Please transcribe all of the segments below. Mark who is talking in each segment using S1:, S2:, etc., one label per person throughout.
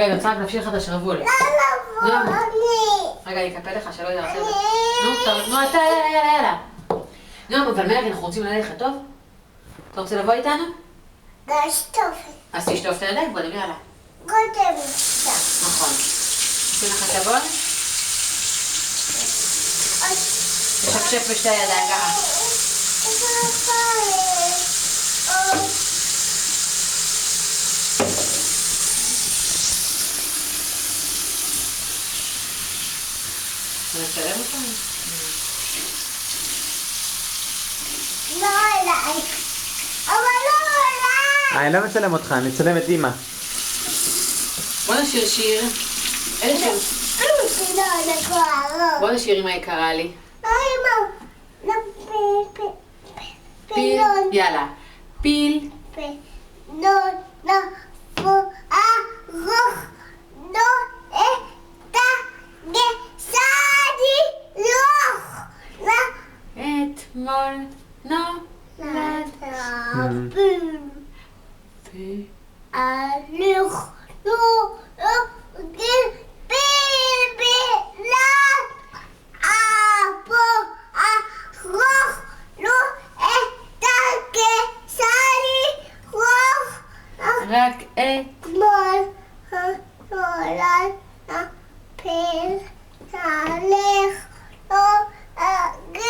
S1: רגע, אני רוצה רק להפשיל לך את השרוול.
S2: לא לבוא, אני.
S1: רגע, אני אקפל לך שלא ידע אחרת. נו, אתה, יאללה. נו, אבל מלך, אנחנו רוצים ללכת, טוב? אתה רוצה לבוא איתנו?
S2: לשטוף.
S1: אז תשטוף את הידיים קודם, יאללה.
S2: קודם לשטוף.
S1: נכון. שים לך סבון? תשפשף בשתי הידיים ככה. אתה מצלם אותנו?
S2: לא אליי. אבל לא אליי.
S3: אני לא מצלם אותך, אני מצלם את אמא.
S1: בוא נשיר שיר. איזה שיר? בוא נשיר עם היקרה לי. פיל, יאללה. פיל. אתמול נולד. רק
S2: אתמול נולד הפיל, הלך לא אגד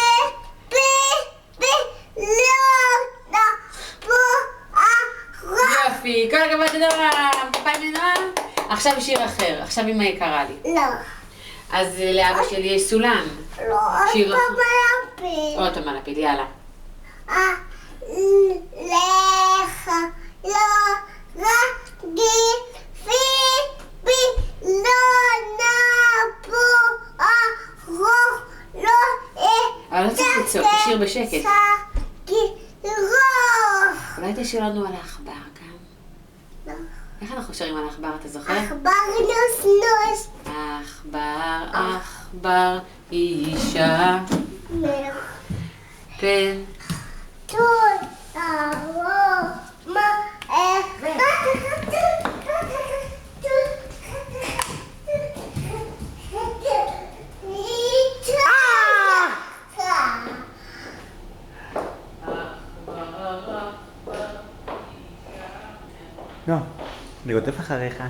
S1: יופי, כל הכבוד לנועם, כפיים לנועם. עכשיו שיר אחר, עכשיו אמא יקרה לי.
S2: לא.
S1: אז לאבא שלי יש סולם.
S2: לא,
S1: שיר
S2: עוד
S1: אחר.
S2: פעם הפיל.
S1: עוד פעם על הפיל, יאללה.
S2: לך לא רגיל פיפי לא נבוא ארוך לא
S1: אבל לא צריך לצעוק, תשאיר בשקט.
S2: רוח.
S1: אולי תשאיר לנו על העכבר גם.
S2: לא.
S1: איך אנחנו שרים על העכבר, אתה זוכר?
S2: עכבר נוס.
S1: עכבר, עכבר, אישה, פן.
S3: לא, אני רודף אחריך.